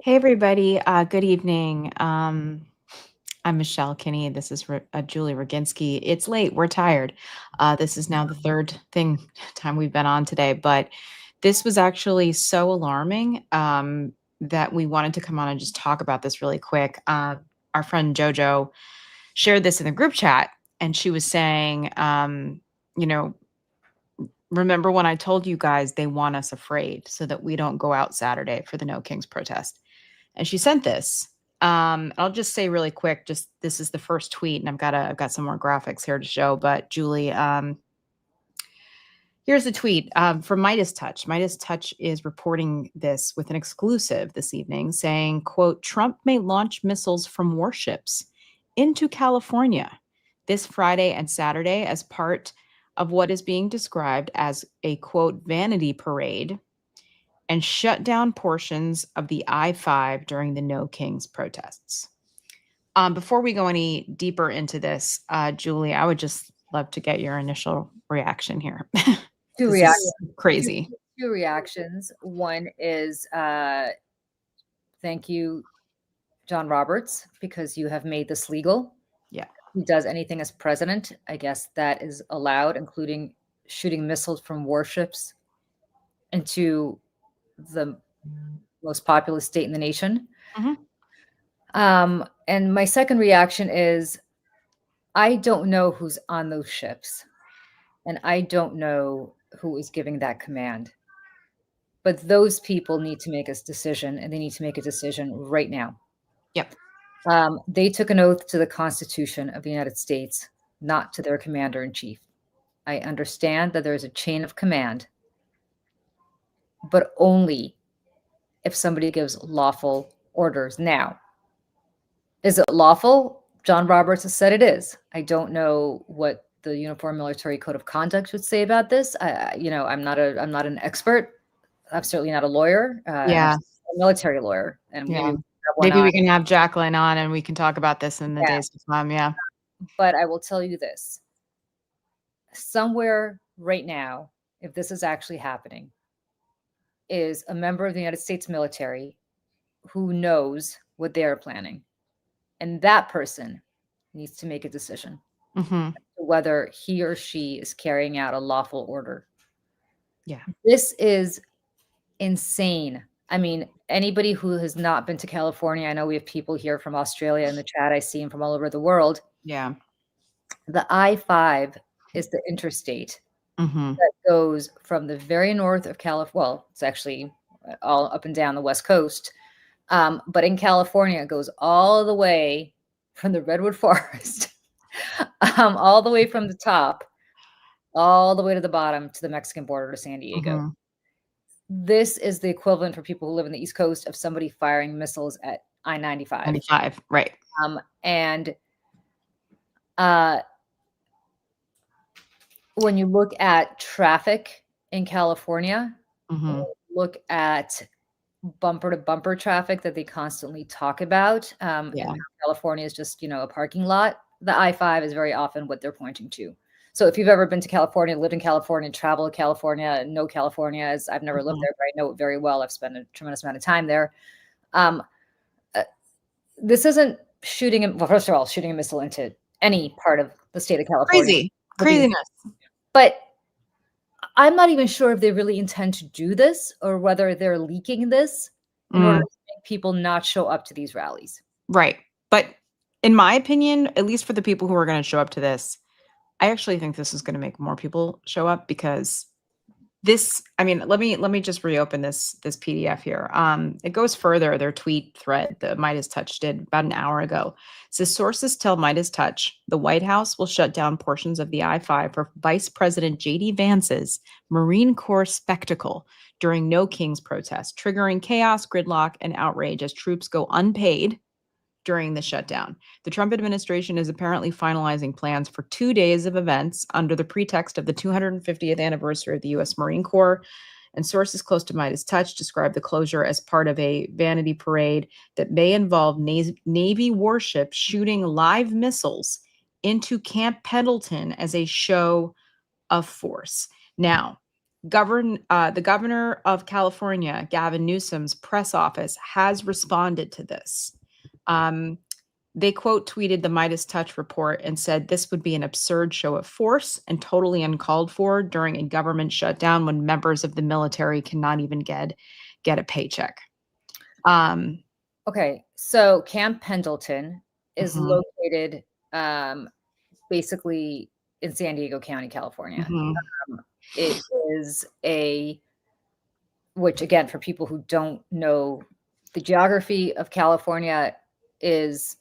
Hey, everybody. Good evening. I'm Michelle Kinney. This is Julie Roginski. It's late. We're tired. This is now the third time we've been on today, but this was actually so alarming that we wanted to come on and just talk about this really quick. Our friend JoJo shared this in the group chat, and she was saying, you know, remember when I told you guys they want us afraid so that we don't go out Saturday for the No Kings protest? And she sent this. I'll just say really quick, just this is the first tweet, and I've got some more graphics here to show. But Julie, here's the tweet from Meidas Touch. Meidas Touch is reporting this with an exclusive this evening, saying, "quote Trump may launch missiles from warships into California this Friday and Saturday as part of what is being described as a quote vanity parade." And shut down portions of the I-5 during the No Kings protests. Before we go any deeper into this, Julie, I would just love to get your initial reaction here. Two This reactions. is crazy. Two reactions. One is thank you, John Roberts, because you have made this legal. Yeah. He does anything as president, I guess that is allowed, including shooting missiles from warships into the most populous state in the nation. And my second reaction is, I don't know who's on those ships, and I don't know who is giving that command. But those people need to make a decision, and they need to make a decision right now. Yep. They took an oath to the Constitution of the United States, not to their commander-in-chief. I understand that there is a chain of command, but only if somebody gives lawful orders. Now, is it lawful? John Roberts has said it is. I don't know what the Uniform Military Code of Conduct would say about this. I'm not an expert. I'm certainly not a lawyer. Yeah. I'm a military lawyer, and Yeah. Maybe we can have Jacqueline on and we can talk about this in the days to come. Yeah. But I will tell you this. Somewhere right now, if this is actually happening, is a member of the United States military who knows what they are planning. And that person needs to make a decision whether he or she is carrying out a lawful order. Yeah. This is insane. I mean, anybody who has not been to California, I know we have people here from Australia in the chat. I see them from all over the world. Yeah. The I-5 is the interstate that goes from the very north of California. Well, it's actually all up and down the West Coast. But in California, it goes all the way from the Redwood Forest, all the way from the top, all the way to the bottom to the Mexican border to San Diego. This is the equivalent for people who live in the East Coast of somebody firing missiles at I-95. 95, right. When you look at traffic in California, look at bumper-to-bumper traffic that they constantly talk about. California is just, a parking lot. The I-5 is very often what they're pointing to. So if you've ever been to California, lived in California, traveled to California, know California, as I've never lived there, but I know it very well. I've spent a tremendous amount of time there. This isn't shooting, well, first of all, shooting a missile into any part of the state of California. Craziness. But I'm not even sure if they really intend to do this or whether they're leaking this in order to make people not show up to these rallies. Right. But in my opinion, at least for the people who are going to show up to this, I actually think this is going to make more people show up because this, I mean, let me just reopen this PDF here. It goes further. Their tweet thread, the Meidas Touch did about an hour ago. It says sources tell Meidas Touch the White House will shut down portions of the I-5 for Vice President J.D. Vance's Marine Corps spectacle during No Kings protest, triggering chaos, gridlock, and outrage as troops go unpaid during the shutdown. The Trump administration is apparently finalizing plans for 2 days of events under the pretext of the 250th anniversary of the U.S. Marine Corps. And sources close to Meidas Touch describe the closure as part of a vanity parade that may involve Navy warships shooting live missiles into Camp Pendleton as a show of force. Now, The governor of California, Gavin Newsom's press office has responded to this. They quote tweeted the Meidas Touch report and said this would be an absurd show of force and totally uncalled for during a government shutdown when members of the military cannot even get a paycheck. Okay, so Camp Pendleton is located basically in San Diego County, California. It is which again, for people who don't know the geography of California, is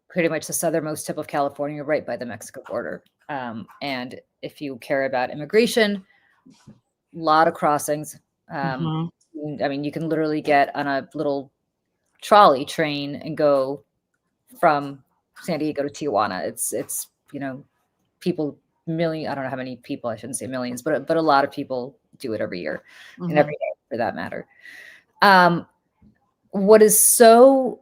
pretty much the southernmost tip of California, right by the Mexico border. And if you care about immigration, a lot of crossings. I mean, you can literally get on a little trolley train and go from San Diego to Tijuana. It's people, I don't know how many people, I shouldn't say millions, but a lot of people do it every year and every day for that matter. What is so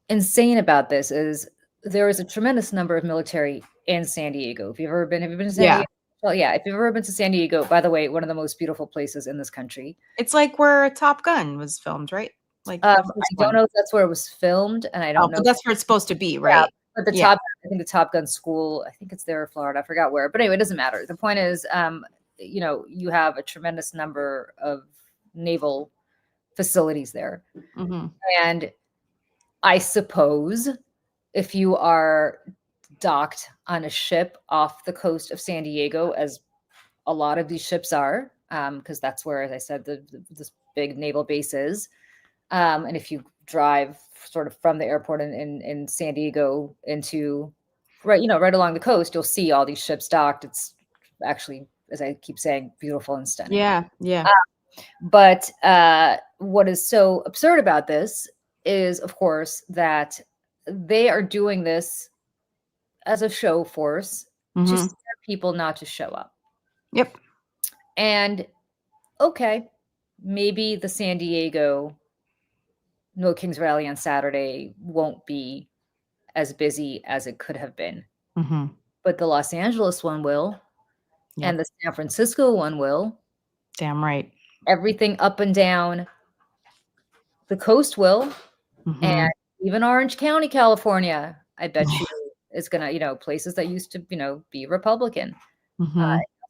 insane about this is there is a tremendous number of military in San Diego. Have you been to San Diego? Well, yeah. If you've ever been to San Diego, by the way, one of the most beautiful places in this country. It's like where Top Gun was filmed, right? Like I don't know if that's where it was filmed, and I don't know. But that's where it's supposed to be, right? Yeah, but I think the Top Gun school, I think it's there in Florida. I forgot where, but anyway, it doesn't matter. The point is, you have a tremendous number of naval facilities there, and I suppose if you are docked on a ship off the coast of San Diego, as a lot of these ships are, because that's where, as I said, this big naval base is. And if you drive sort of from the airport in San Diego into right along the coast, you'll see all these ships docked. It's actually, as I keep saying, beautiful and stunning. Yeah. But what is so absurd about this is, of course, that they are doing this as a show force to scare people not to show up. Yep. And okay, maybe the San Diego No Kings Rally on Saturday won't be as busy as it could have been. But the Los Angeles one will, and the San Francisco one will. Damn right. Everything up and down the coast will, and even Orange County, California, I bet you is going to, places that used to, be Republican,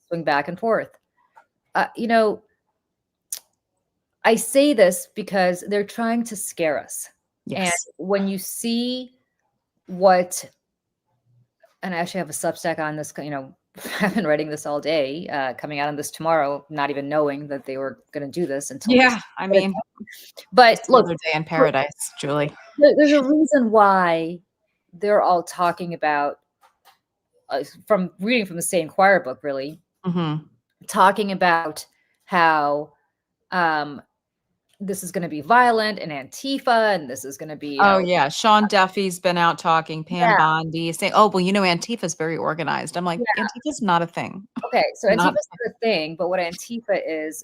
swing back and forth. I say this because they're trying to scare us. Yes. And when you see and I actually have a Substack on this, I've been writing this all day, coming out on this tomorrow, not even knowing that they were going to do this until. Yeah, I mean, but look, another day in paradise, Julie. There's a reason why they're all talking about, from reading from the same choir book, really, talking about how this is going to be violent and Antifa, and this is going to be. Sean Duffy's been out talking, Pam Bondi saying, "Oh, well, Antifa's very organized." I'm like, Antifa's not a thing. Okay, so Antifa's not a thing, but what Antifa is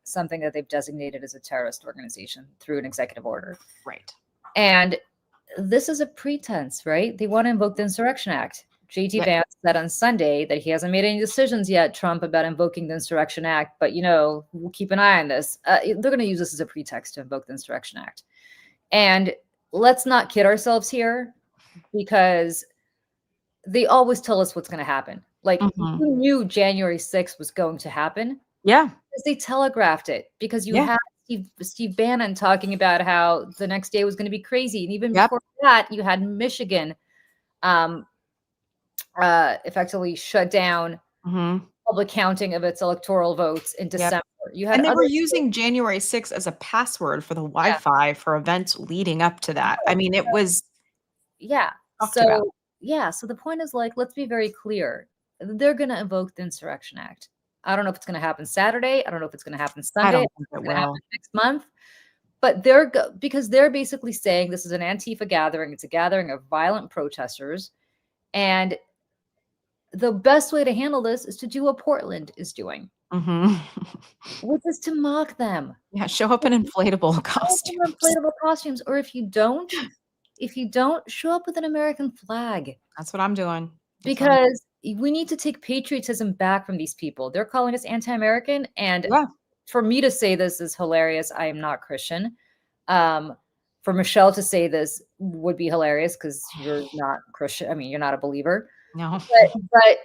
something that they've designated as a terrorist organization through an executive order. Right. And this is a pretense, right? They want to invoke the Insurrection Act. JD Vance said on Sunday that he hasn't made any decisions yet, Trump, about invoking the Insurrection Act, but, we'll keep an eye on this. They're going to use this as a pretext to invoke the Insurrection Act. And let's not kid ourselves here, because they always tell us what's going to happen. Like, who knew January 6th was going to happen? Yeah. Because they telegraphed it, because you had Steve Bannon talking about how the next day was going to be crazy. And even before that, you had Michigan effectively shut down public counting of its electoral votes in December. And they were using January 6th as a password for the Wi-Fi for events leading up to that. I mean, it was So the point is, like, let's be very clear. They're going to invoke the Insurrection Act. I don't know if it's going to happen Saturday. I don't know if it's going to happen Sunday. I don't think it will. Next month. But because they're basically saying this is an Antifa gathering. It's a gathering of violent protesters. And the best way to handle this is to do what Portland is doing, which is to mock them. Yeah, show up in inflatable costumes. Or if you don't, show up with an American flag. That's what I'm doing. Because we need to take patriotism back from these people. They're calling us anti-American. And Yeah. for me to say this is hilarious. I am not Christian. For Michelle to say this would be hilarious because you're not Christian. I mean, you're not a believer. No. But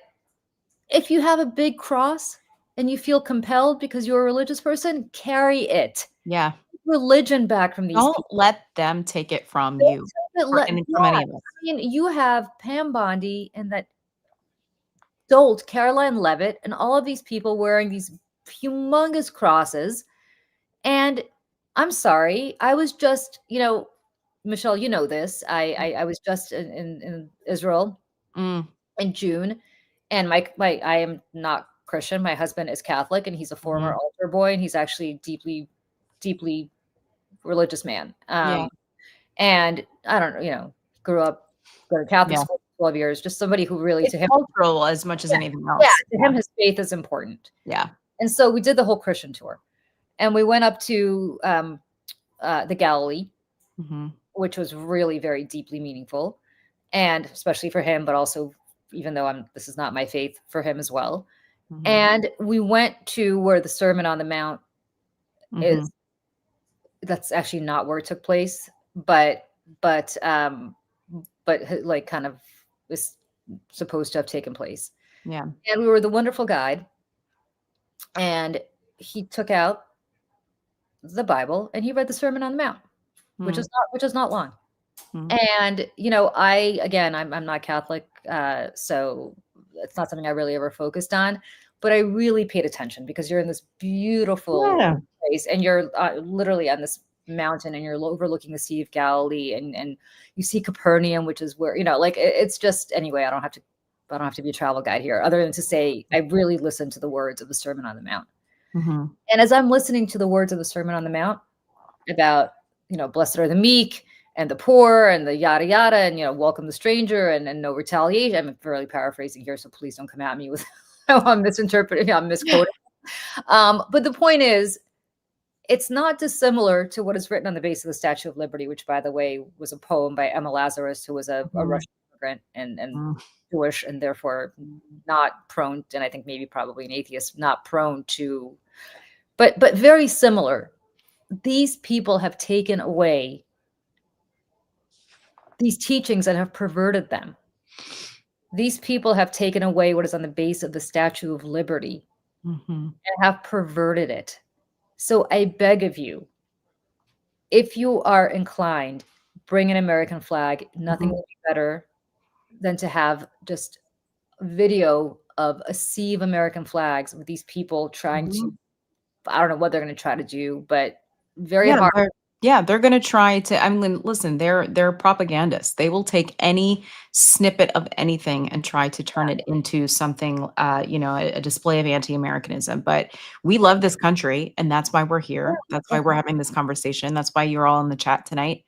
if you have a big cross and you feel compelled because you're a religious person, carry it. Yeah. Religion back from these Don't people. let them take it from you. From any of us. I mean, you have Pam Bondi and that dolt Caroline Levitt and all of these people wearing these humongous crosses. And I'm sorry, I was just, Michelle, you know this. I was just in Israel in June, and my I am not Christian. My husband is Catholic, and he's a former altar boy, and he's actually deeply religious man. And I don't know, grew up, go to Catholic school for 12 years, just somebody who really it's to him cultural as much as anything else. Yeah, to him his faith is important. Yeah. And so we did the whole Christian tour. And we went up to the Galilee, which was really very deeply meaningful, and especially for him, but also, even though this is not my faith, for him as well. And we went to where the Sermon on the Mount is. That's actually not where it took place, but like kind of is supposed to have taken place. Yeah. And we were the wonderful guide, and he took out the Bible and he read the Sermon on the Mount, which is not long. And I'm not Catholic, so it's not something I really ever focused on, but I really paid attention because you're in this beautiful place and you're literally on this mountain and you're overlooking the Sea of Galilee, and you see Capernaum, which is where it's just, anyway, I don't have to be a travel guide here, other than to say I really listened to the words of the Sermon on the Mount. And as I'm listening to the words of the Sermon on the Mount about, blessed are the meek and the poor and the yada yada, and welcome the stranger and no retaliation. I'm really paraphrasing here, so please don't come at me with I'm misinterpreting, I'm misquoting. But the point is, it's not dissimilar to what is written on the base of the Statue of Liberty, which, by the way, was a poem by Emma Lazarus, who was a Russian immigrant and Jewish, and therefore not prone, and I think maybe probably an atheist, not prone to, but very similar. These people have taken away these teachings and have perverted them. These people have taken away what is on the base of the Statue of Liberty and have perverted it. So I beg of you, if you are inclined, bring an American flag. Nothing would be better than to have just video of a sea of American flags with these people trying to, I don't know what they're going to try to do, but very hard. They're going to try to, I mean, listen, they're propagandists. They will take any snippet of anything and try to turn it into something, a display of anti-Americanism. But we love this country, and that's why we're here. That's why we're having this conversation. That's why you're all in the chat tonight.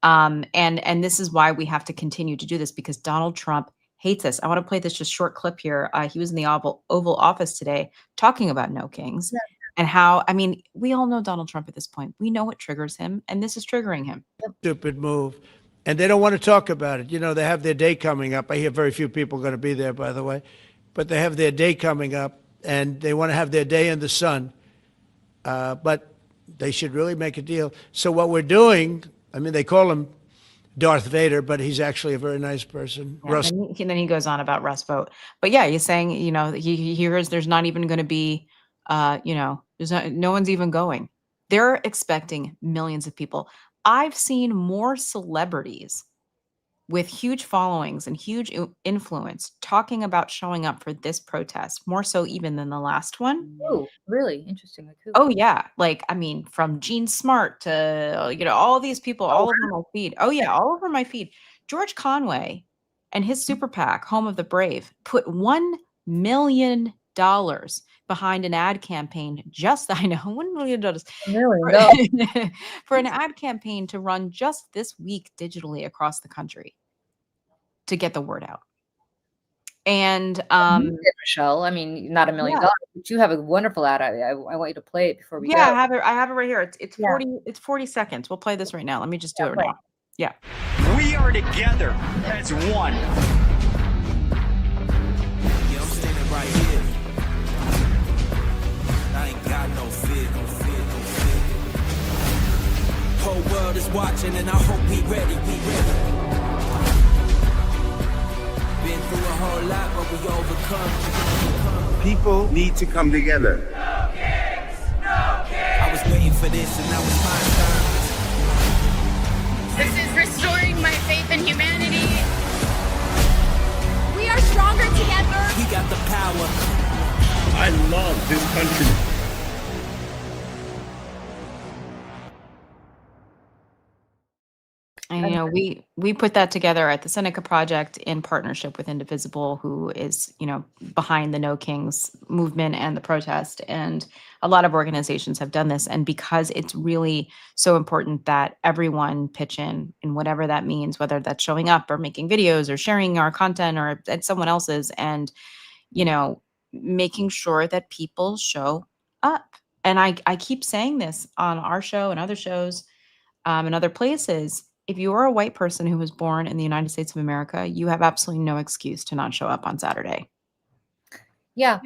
And this is why we have to continue to do this, because Donald Trump hates us. I want to play this just short clip here. He was in the Oval Office today talking about No Kings. Yeah. And how, I mean, we all know Donald Trump at this point. We know what triggers him, and this is triggering him. Stupid move. And they don't want to talk about it. They have their day coming up. I hear very few people are going to be there, by the way. But they have their day coming up, and they want to have their day in the sun. But they should really make a deal. So what we're doing, I mean, they call him Darth Vader, but he's actually a very nice person. Yeah, and then he goes on about Russ Vogt. But yeah, he's saying, he hears there's not even going to be, no one's even going. They're expecting millions of people. I've seen more celebrities with huge followings and huge influence talking about showing up for this protest, more so even than the last one. Oh, really? Interesting. Oh yeah. Like, I mean, from Gene Smart to, all these people all over my feed. Oh yeah. All over my feed. George Conway and his super PAC, Home of the Brave, put $1 million behind an ad campaign. I know $1 million for an ad campaign to run just this week digitally across the country to get the word out. And Michelle, I mean, not $1 million, but you have a wonderful ad. I want you to play it before we go. I have it right here. It's 40 seconds. We'll play this right now. Let me just do it right now. Yeah. We are together as one. whole lot, but we overcome. People need to come together. No kings, no kings. I was waiting for this, and now it's my turn. This is restoring my faith in humanity. We are stronger together. We got the power. I love this country. And you know, we put that together at the Seneca Project in partnership with Indivisible, who is, you know, behind the No Kings movement and the protest. And a lot of organizations have done this. And because it's really so important that everyone pitch in whatever that means, whether that's showing up or making videos or sharing our content or at someone else's, and, you know, making sure that people show up. And I keep saying this on our show and other shows and other places. If you are a white person who was born in the United States of America, you have absolutely no excuse to not show up on Saturday. Yeah.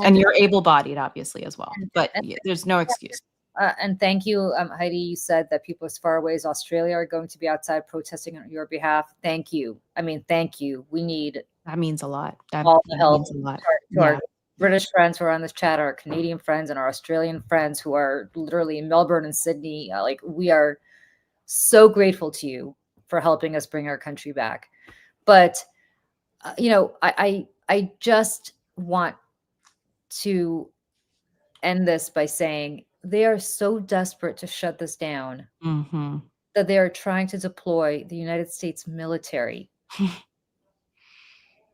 And you're able-bodied, obviously, as well. But there's no excuse. And thank you, Heidi. You said that people as far away as Australia are going to be outside protesting on your behalf. Thank you. I mean, thank you. We need That means a lot. That all the help means a lot. to our British friends who are on this chat, our Canadian friends, and our Australian friends who are literally in Melbourne and Sydney. Like, we are so grateful to you for helping us bring our country back. But you know, I just want to end this by saying they are so desperate to shut this down that they are trying to deploy the United States military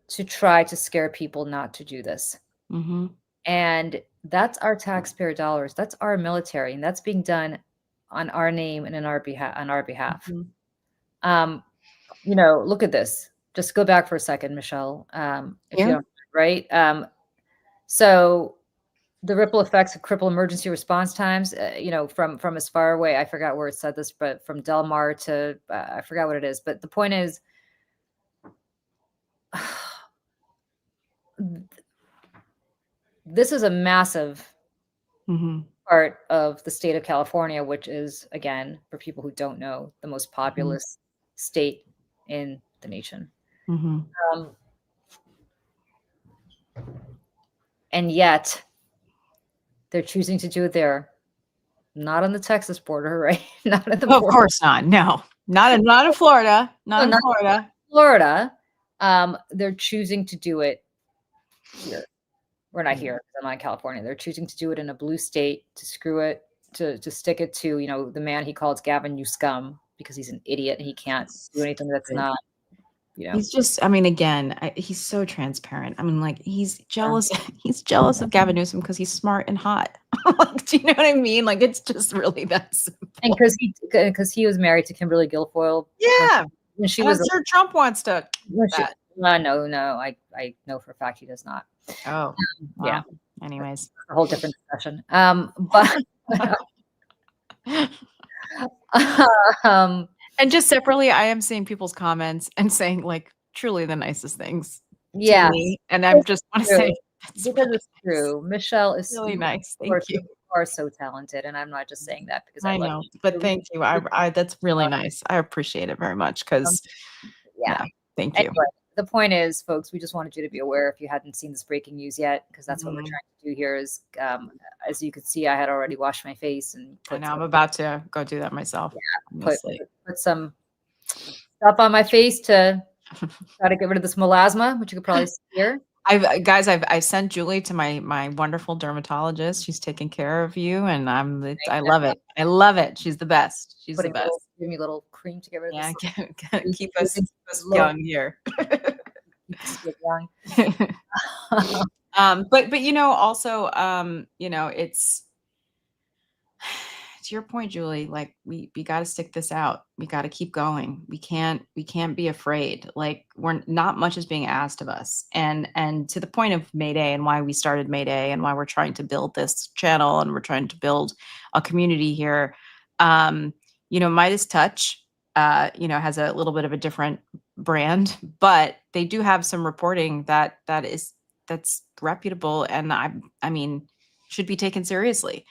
to try to scare people not to do this. And that's our taxpayer dollars. That's our military, and that's being done on our name and in our behalf. You know, look at this. Just go back for a second, Michelle. If you don't, right? So the ripple effects of cripple emergency response times, you know, from as far away, I forgot where it said this, but from Del Mar to, I forgot what it is. But the point is, this is a massive part of the state of California, which is, again, for people who don't know, the most populous state in the nation. And yet they're choosing to do it there, not on the Texas border, right? Not at the border. Of course not. No, not in Florida. Not in Florida. Florida. They're choosing to do it here. We're not here because I'm not in California. They're choosing to do it in a blue state, to screw it, to stick it to, you know, the man he calls Gavin, you scum, because he's an idiot and he can't do anything that's not, you know. He's just, I mean, again, he's so transparent. I mean, like, he's jealous. He's jealous of Gavin Newsom because he's smart and hot. Like, do you know what I mean? Like, it's just really that simple. And because he was married to Kimberly Guilfoyle. Yeah. When she was sure Trump wants to. No, I know for a fact he does not. Oh, wow. Yeah. Anyways, a whole different discussion. But and just separately, I am seeing people's comments and saying like truly the nicest things. Yeah, and I just want to say because it's true. Michelle is really nice. Thank you. You are so talented, and I'm not just saying that because I know, but thank you. I that's really nice. I appreciate it very much because thank you. Anyway, the point is, folks, we just wanted you to be aware if you hadn't seen this breaking news yet, because that's what we're trying to do here is, as you could see, I had already washed my face and now I'm about to go do that myself. Yeah, put some stuff on my face to try to get rid of this melasma, which you could probably see here. I sent Julie to my wonderful dermatologist. She's taking care of you, and I love it. I love it. She's the best. She's the best. Give me a little cream to get rid of this. Keep us young here. But you know, also you know, it's to your point, Julie, like we got to stick this out. We got to keep going. We can't be afraid. Like not much is being asked of us. And to the point of May Day and why we started May Day and why we're trying to build this channel and we're trying to build a community here. You know, Meidas Touch, you know, has a little bit of a different brand, but they do have some reporting that's reputable and I mean should be taken seriously.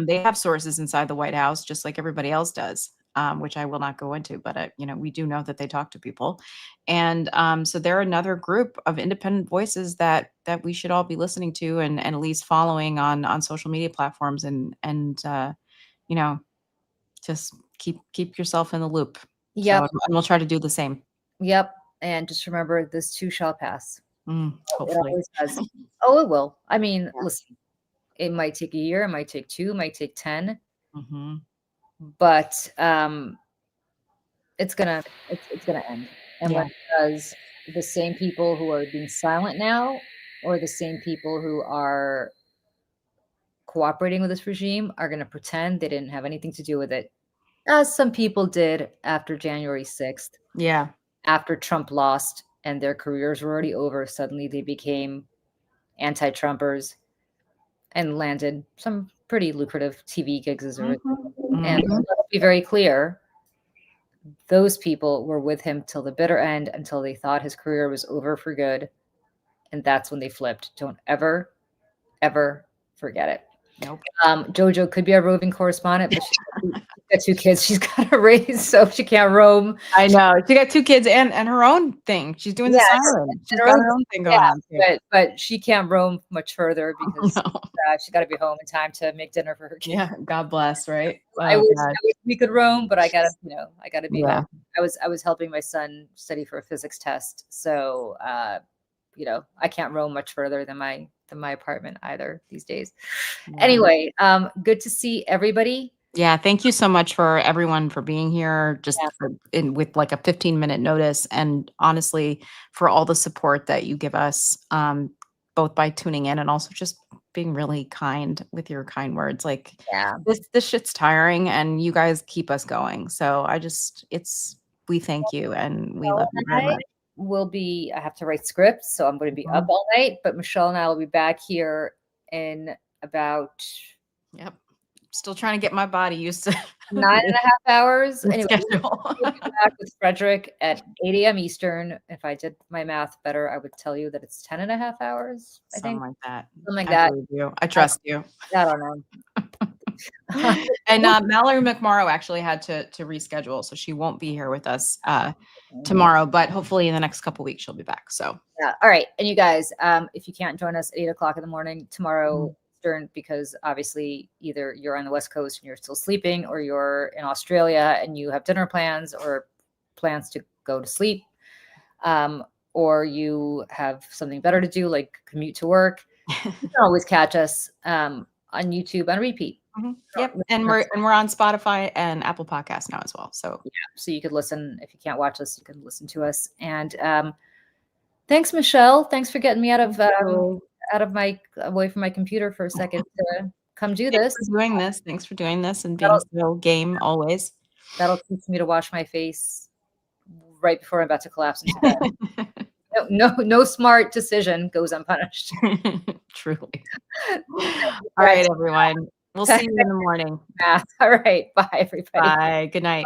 They have sources inside the White House, just like everybody else does. which I will not go into, but we do know that they talk to people, and so they're another group of independent voices that we should all be listening to and at least following on social media platforms, and just keep yourself in the loop. Yep. So, and we'll try to do the same. Yep. And just remember, this too shall pass. It Hopefully. always does. Oh, it will. I mean, listen, it might take a year, it might take 2, it might take 10, but it's gonna end. And when it does, the same people who are being silent now, or the same people who are cooperating with this regime, are going to pretend they didn't have anything to do with it, as some people did after January 6th. Yeah. After Trump lost and their careers were already over, suddenly they became anti-Trumpers and landed some pretty lucrative TV gigs as a result. And let's be very clear, those people were with him till the bitter end, until they thought his career was over for good. And that's when they flipped. Don't ever, ever forget it. Nope. JoJo could be a roving correspondent, but she's got 2 kids she's got to raise, so she can't roam. I know. She got 2 kids and her own thing. She's doing the siren. She's got her own thing going on too. But she can't roam much further because she's got to be home in time to make dinner for her kids. Yeah, God bless, right? I wish we could roam, but I gotta be home. I was helping my son study for a physics test, so I can't roam much further than my apartment either these days. Anyway, good to see everybody. Yeah, thank you so much for everyone for being here, just with like a 15-minute notice, and honestly for all the support that you give us, both by tuning in and also just being really kind with your kind words. Like, this shit's tiring, and you guys keep us going. So we thank you, and we love you very much. I have to write scripts, so I'm going to be up all night, but Michelle and I will be back here in about still trying to get my body used to 9.5 hours. Anyway, we'll be back with Frederick at 8 a.m. Eastern. If I did my math better, I would tell you that it's 10.5 hours. Something like that. Something like that. I trust you. I don't know. And Mallory McMorrow actually had to reschedule, so she won't be here with us tomorrow, but hopefully in the next couple weeks she'll be back. So all right. And you guys, if you can't join us at 8 o'clock in the morning tomorrow, because obviously either you're on the West Coast and you're still sleeping, or you're in Australia and you have dinner plans or plans to go to sleep, or you have something better to do, like commute to work, you can always catch us on YouTube on repeat. Yep. And we're on Spotify and Apple Podcasts now as well. So so you could listen. If you can't watch us, you can listen to us. And thanks, Michelle. Thanks for getting me away from my computer for a second to come do this. Thanks for doing this and being so game always. That'll teach me to wash my face right before I'm about to collapse into bed. No smart decision goes unpunished. Truly. All right, everyone. We'll see you in the morning. All right. Bye, everybody. Bye. Good night.